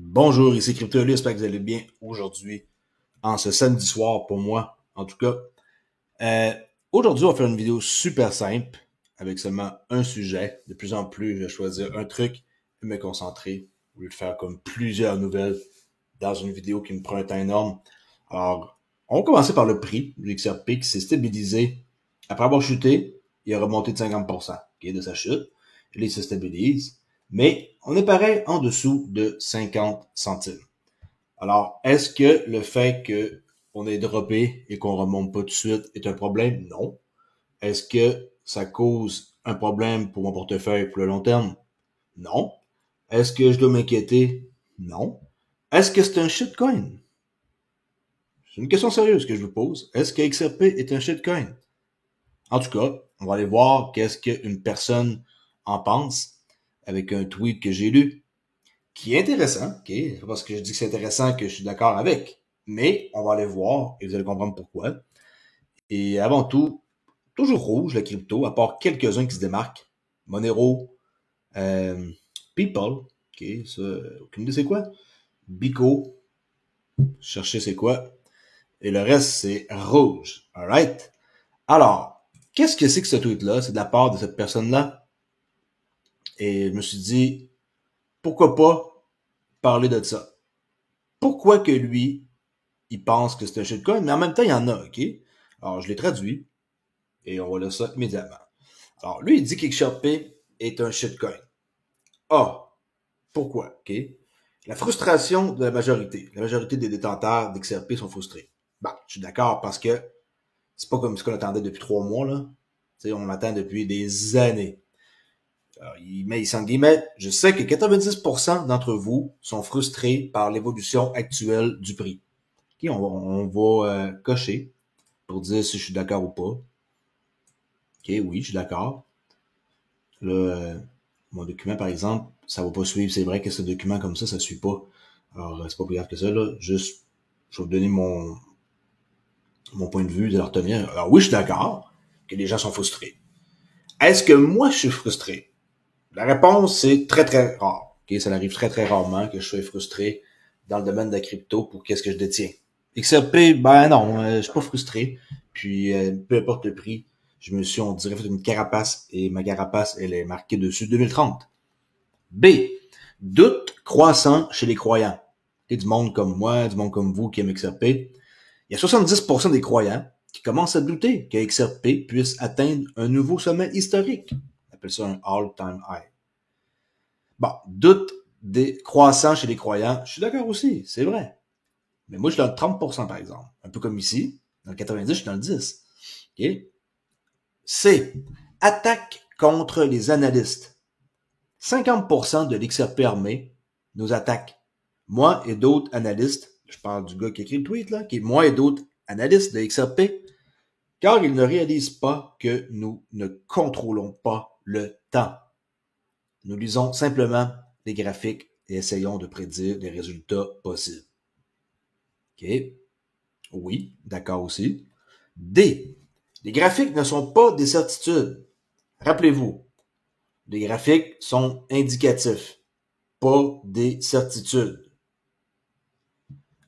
Bonjour, ici CryptoLus, j'espère que vous allez bien aujourd'hui, en ce samedi soir pour moi, en tout cas. Euh, Aujourd'hui, on va faire une vidéo super simple, avec seulement un sujet. De plus en plus, je vais choisir un truc et me concentrer, au lieu de faire comme plusieurs nouvelles dans une vidéo qui me prend un temps énorme. Alors, on va commencer par le prix du XRP qui s'est stabilisé. Après avoir chuté, il a remonté de 50% de sa chute. Et là, il se stabilise. Mais on est pareil en dessous de 50 centimes. Alors, est-ce que le fait qu'on ait droppé et qu'on remonte pas tout de suite est un problème? Non. Est-ce que ça cause un problème pour mon portefeuille pour le long terme? Non. Est-ce que je dois m'inquiéter? Non. Est-ce que c'est un shitcoin? C'est une question sérieuse que je vous pose. Est-ce que XRP est un shitcoin? En tout cas, on va aller voir qu'est-ce qu'une personne en pense avec un tweet que j'ai lu qui est intéressant, ok? C'est pas parce que je dis que c'est intéressant que je suis d'accord avec, mais on va aller voir et vous allez comprendre pourquoi. Et avant tout, toujours rouge la crypto, à part quelques-uns qui se démarquent. Monero, euh, People, ok, ça, aucune idée c'est quoi. Bico, cherchez c'est quoi. Et le reste c'est rouge, alright? Alors, qu'est-ce que c'est que ce tweet-là? C'est de la part de cette personne-là. Et je me suis dit, pourquoi pas parler de ça? Pourquoi que lui, il pense que c'est un shitcoin, mais en même temps, il y en a, ok? Alors, je l'ai traduit, et on va lire ça immédiatement. Alors, lui, il dit qu'XRP est un shitcoin. Ah, pourquoi, ok? La frustration de la majorité. La majorité des détenteurs d'XRP sont frustrés. Bon, je suis d'accord parce que c'est pas comme ce qu'on attendait depuis 3 mois, là. T'sais, on l'attend depuis des années. Alors, il met ici en guillemets, je sais que 90% d'entre vous sont frustrés par l'évolution actuelle du prix. Ok, on va cocher pour dire si je suis d'accord ou pas. Ok, oui, je suis d'accord. Là, mon document, par exemple, ça va pas suivre. C'est vrai que ce document comme ça suit pas. Alors, c'est pas plus grave que ça, là. Juste, je vais vous donner mon point de vue de leur tenir. Alors oui, je suis d'accord que les gens sont frustrés. Est-ce que moi, je suis frustré? La réponse, c'est très, très rare. Ok, ça arrive très, très rarement que je sois frustré dans le domaine de la crypto pour qu'est-ce que je détiens. XRP, ben non, je suis pas frustré. Puis, peu importe le prix, on dirait, fait une carapace et ma carapace, elle est marquée dessus 2030. B. Doute croissant chez les croyants. Et du monde comme moi, du monde comme vous qui aime XRP. Il y a 70% des croyants qui commencent à douter que XRP puisse atteindre un nouveau sommet historique. On appelle ça un all-time high. Bon, doute des croissants chez les croyants, je suis d'accord aussi, c'est vrai. Mais moi, je suis dans le 30%, par exemple. Un peu comme ici. Dans le 90, je suis dans le 10. OK? C. Attaque contre les analystes. 50% de l'XRP armé nous attaque. Moi et d'autres analystes, je parle du gars qui écrit le tweet, là, qui est moi et d'autres analystes de XRP, car ils ne réalisent pas que nous ne contrôlons pas le temps. Nous lisons simplement les graphiques et essayons de prédire les résultats possibles. OK? Oui, d'accord aussi. D. Les graphiques ne sont pas des certitudes. Rappelez-vous, les graphiques sont indicatifs, pas des certitudes.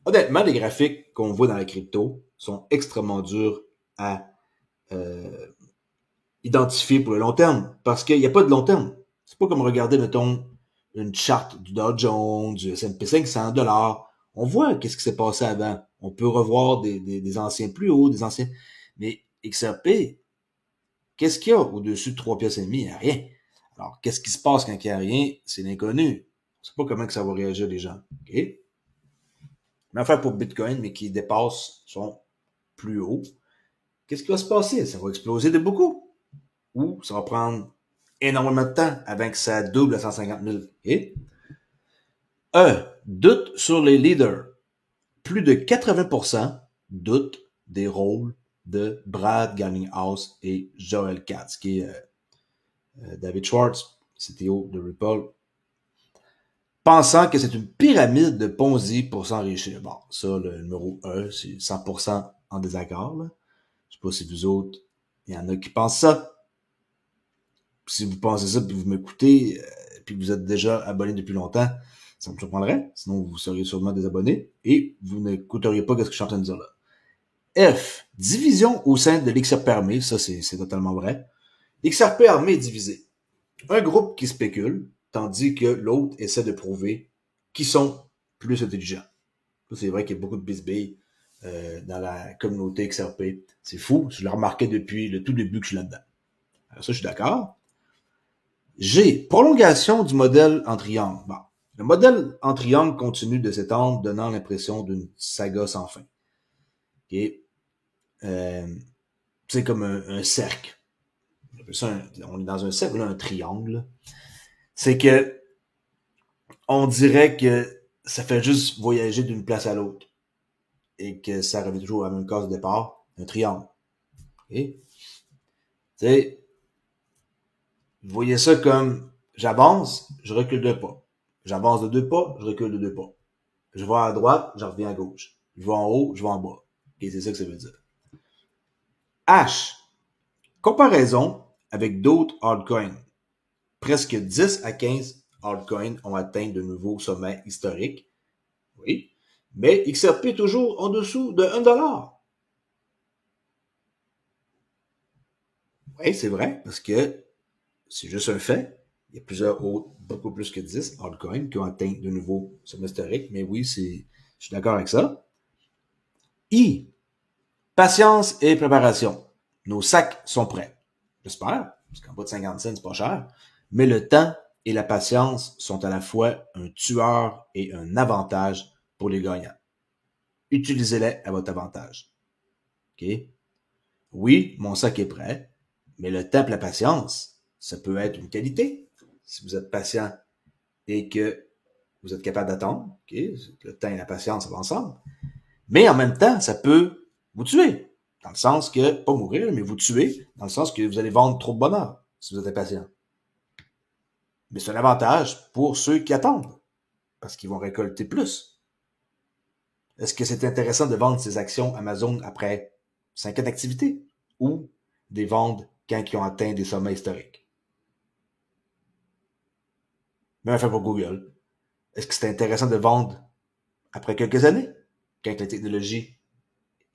Honnêtement, les graphiques qu'on voit dans la crypto sont extrêmement durs à euh, identifier pour le long terme, parce qu'il n'y a pas de long terme. C'est pas comme regarder, mettons, une charte du Dow Jones, du S&P 500 $. On voit qu'est-ce qui s'est passé avant. On peut revoir des anciens plus hauts, des anciens. Mais XRP, qu'est-ce qu'il y a au-dessus de 3 pièces et demie? Il n'y a rien. Alors, qu'est-ce qui se passe quand il n'y a rien? C'est l'inconnu. On sait pas comment que ça va réagir les gens. OK? Même affaire pour Bitcoin, mais qui dépasse son plus haut. Qu'est-ce qui va se passer? Ça va exploser de beaucoup. Ou ça va prendre énormément de temps avant que ça double à 150 000. Okay? Doute sur les leaders. Plus de 80% doutent des rôles de Brad Garlinghouse et Joel Katz, qui est David Schwartz, CTO de Ripple, pensant que c'est une pyramide de Ponzi pour s'enrichir. Bon, ça, le numéro 1, c'est 100% en désaccord. Là. Je sais pas si vous autres, il y en a qui pensent ça. Si vous pensez ça, puis vous m'écoutez, puis vous êtes déjà abonné depuis longtemps, Ça me surprendrait, sinon vous seriez sûrement désabonné et vous n'écouteriez pas ce que je suis en train de dire là. F. Division au sein de l'XRP armé, ça c'est totalement vrai. L'XRP armé est divisé. Un groupe qui spécule, tandis que l'autre essaie de prouver qu'ils sont plus intelligents. C'est vrai qu'il y a beaucoup de bisbilles dans la communauté XRP. C'est fou, je l'ai remarqué depuis le tout début que je suis là-dedans. Alors ça, je suis d'accord. G. Prolongation du modèle en triangle. Bon. Le modèle en triangle continue de s'étendre, donnant l'impression d'une saga sans fin. Okay. C'est comme un cercle. On est dans un cercle, là, un triangle. C'est que on dirait que ça fait juste voyager d'une place à l'autre. Et que ça revient toujours à la même case de départ, un triangle. Okay. Tu sais, vous voyez ça comme j'avance, je recule de pas. J'avance de 2 pas, je recule de 2 pas. Je vais à droite, je reviens à gauche. Je vais en haut, je vais en bas. Et c'est ça que ça veut dire. H. Comparaison avec d'autres altcoins. Presque 10 à 15 altcoins ont atteint de nouveaux sommets historiques. Oui. Mais XRP est toujours en dessous de 1$. Oui, c'est vrai, parce que c'est juste un fait. Il y a plusieurs autres, beaucoup plus que 10 altcoins qui ont atteint de nouveaux sommets historiques. Mais oui, je suis d'accord avec ça. I. Patience et préparation. Nos sacs sont prêts. J'espère, parce qu'en bas de 50 cents, c'est pas cher. Mais le temps et la patience sont à la fois un tueur et un avantage pour les gagnants. Utilisez-les à votre avantage. OK? Oui, mon sac est prêt, mais le temps et la patience, ça peut être une qualité. Si vous êtes patient et que vous êtes capable d'attendre, okay? Le temps et la patience, ça va ensemble. Mais en même temps, ça peut vous tuer. Dans le sens que, pas mourir, mais vous tuer, dans le sens que vous allez vendre trop de bonheur si vous êtes impatient. Mais c'est un avantage pour ceux qui attendent, parce qu'ils vont récolter plus. Est-ce que c'est intéressant de vendre ces actions Amazon après 5 ans d'activité ou des ventes quand ils ont atteint des sommets historiques? Même affaire pour Google. Est-ce que c'est intéressant de vendre après quelques années, quand la technologie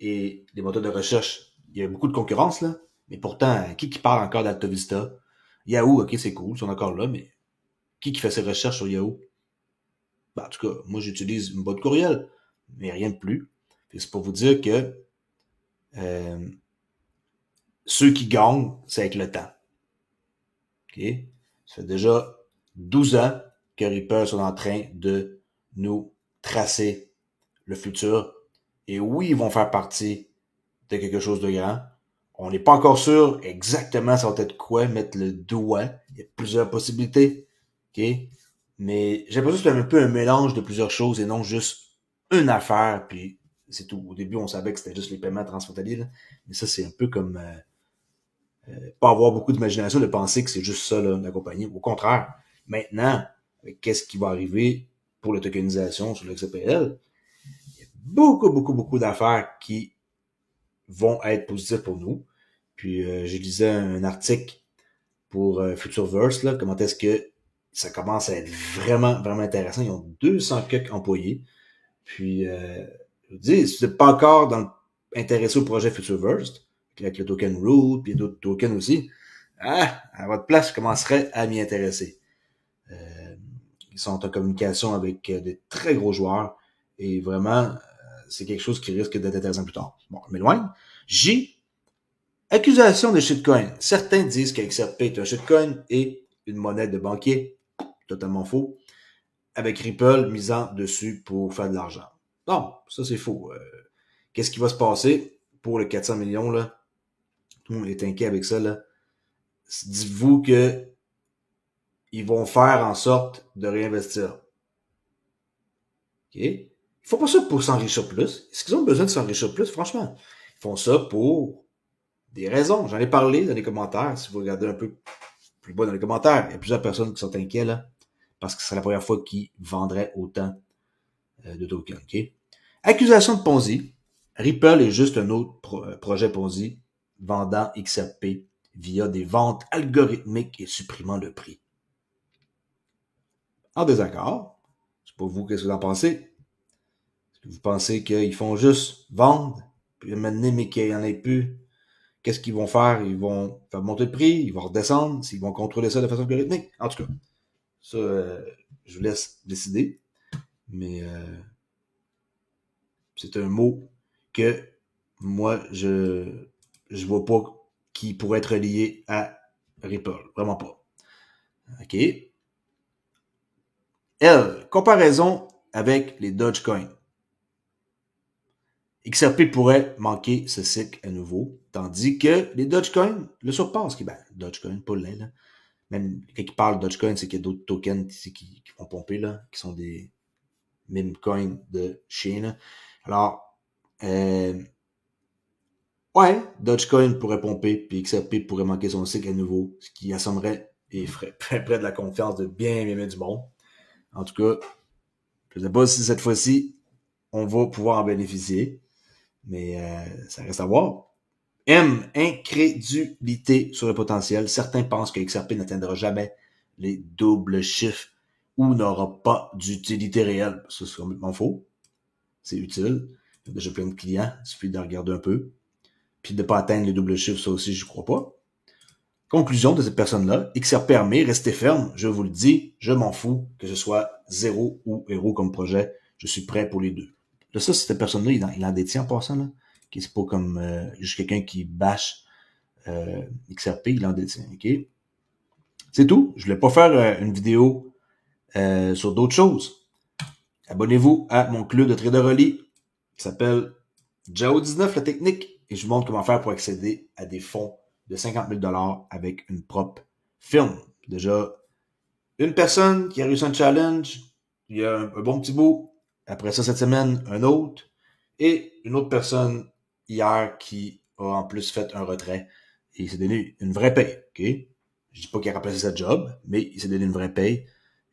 et les moteurs de recherche, il y a beaucoup de concurrence, là, mais pourtant, qui parle encore d'AltaVista? Yahoo, ok, c'est cool, ils sont encore là, mais qui fait ses recherches sur Yahoo? Ben, en tout cas, moi, j'utilise une boîte courriel, mais rien de plus. C'est pour vous dire que euh, ceux qui gagnent, c'est avec le temps. Ok? Ça fait déjà 12 ans que Ripple sont en train de nous tracer le futur. Et oui, ils vont faire partie de quelque chose de grand. On n'est pas encore sûr exactement ça va être quoi, mettre le doigt. Il y a plusieurs possibilités. OK? Mais j'ai l'impression que c'est un peu un mélange de plusieurs choses et non juste une affaire, puis c'est tout. Au début, on savait que c'était juste les paiements transfrontaliers, là. Mais ça, c'est un peu comme pas avoir beaucoup d'imagination de penser que c'est juste ça, là, la compagnie. Au contraire, maintenant, qu'est-ce qui va arriver pour la tokenisation sur le XPL? Il y a beaucoup d'affaires qui vont être positifs pour nous. Puis j'ai lisé un article pour Futureverse, là, comment est-ce que ça commence à être vraiment intéressant. Ils ont 200 quelques employés. Puis, je vous dis, si vous n'êtes pas encore intéressé au projet Futureverse, avec le token Root, puis d'autres tokens aussi, à votre place, je commencerais à m'y intéresser. Ils sont en communication avec des très gros joueurs et vraiment, c'est quelque chose qui risque d'être intéressant plus tard. Bon, je m'éloigne. J. Accusation de shitcoin. Certains disent que XRP est un shitcoin et une monnaie de banquier. Totalement faux. Avec Ripple misant dessus pour faire de l'argent. Non, ça c'est faux. Qu'est-ce qui va se passer pour les 400 millions, là? Tout le monde est inquiet avec ça, là. Dites-vous que ils vont faire en sorte de réinvestir. OK? Ils font pas ça pour s'enrichir plus. Est-ce qu'ils ont besoin de s'enrichir plus? Franchement, ils font ça pour des raisons. J'en ai parlé dans les commentaires. Si vous regardez un peu plus bas dans les commentaires, il y a plusieurs personnes qui sont inquiets, là, parce que c'est la première fois qu'ils vendraient autant de tokens. OK? Accusation de Ponzi. Ripple est juste un autre projet Ponzi vendant XRP via des ventes algorithmiques et supprimant le prix. En désaccord, sais pas vous, qu'est-ce que vous en pensez? Est-ce que vous pensez qu'ils font juste vendre, puis maintenant, mais qu'il n'y en ait plus? Qu'est-ce qu'ils vont faire? Ils vont faire monter le prix, ils vont redescendre, s'ils vont contrôler ça de façon algorithmique. En tout cas, ça, je vous laisse décider. Mais c'est un mot que moi, je vois pas qui pourrait être lié à Ripple. Vraiment pas. OK. Elle, comparaison avec les Dogecoin. XRP pourrait manquer ce cycle à nouveau, tandis que les Dogecoin le surpassent. Ben, Dogecoin, pas le lait, là. Même quand ils parlent de Dogecoin, c'est qu'il y a d'autres tokens qui vont pomper, là, qui sont des meme coins de Chine. Alors, ouais, Dogecoin pourrait pomper, puis XRP pourrait manquer son cycle à nouveau, ce qui assommerait et ferait près de la confiance de bien du monde. En tout cas, je ne sais pas si cette fois-ci, on va pouvoir en bénéficier, mais ça reste à voir. M, incrédulité sur le potentiel. Certains pensent que XRP n'atteindra jamais les doubles chiffres ou n'aura pas d'utilité réelle. Ça, c'est complètement faux. C'est utile. Il y a déjà plein de clients. Il suffit de regarder un peu. Puis de ne pas atteindre les doubles chiffres, ça aussi, je crois pas. Conclusion de cette personne-là. XRP armé, restez ferme. Je vous le dis, je m'en fous que ce soit 0 ou héros comme projet. Je suis prêt pour les deux. Là, ça, cette personne-là, il en détient en passant, là. C'est pas comme juste quelqu'un qui bâche XRP, il en détient, ok? C'est tout. Je voulais pas faire une vidéo sur d'autres choses. Abonnez-vous à mon club de trader Rolly qui s'appelle Jao19 la technique et je vous montre comment faire pour accéder à des fonds de 50 000 $ avec une propre firme. Déjà, une personne qui a réussi un challenge, il y a un bon petit bout. Après ça, cette semaine, un autre. Et une autre personne hier qui a en plus fait un retrait et il s'est donné une vraie paye, ok? Je dis pas qu'il a remplacé sa job, mais il s'est donné une vraie paye.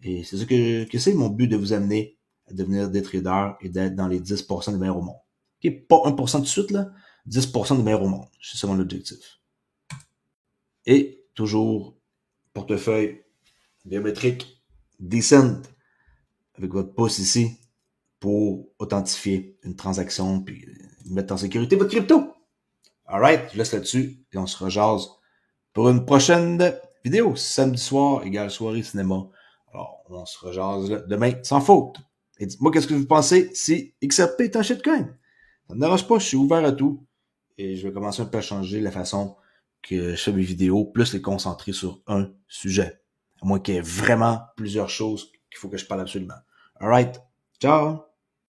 Et c'est ça que c'est mon but de vous amener à devenir des traders et d'être dans les 10% des meilleurs au monde. Ok? Pas 1% tout de suite, là. 10% des meilleurs au monde. C'est ça mon objectif. Et toujours portefeuille biométrique decent avec votre pouce ici pour authentifier une transaction puis mettre en sécurité votre crypto. Alright, je laisse là-dessus et on se rejase pour une prochaine vidéo. Samedi soir égale soirée cinéma. Alors, on se rejase demain sans faute. Et dites-moi qu'est-ce que vous pensez si XRP est un shitcoin. Ça ne me dérange pas, je suis ouvert à tout. Et je vais commencer un peu à changer la façon que je fais mes vidéos, plus les concentrer sur un sujet. À moins qu'il y ait vraiment plusieurs choses qu'il faut que je parle absolument. Alright, ciao!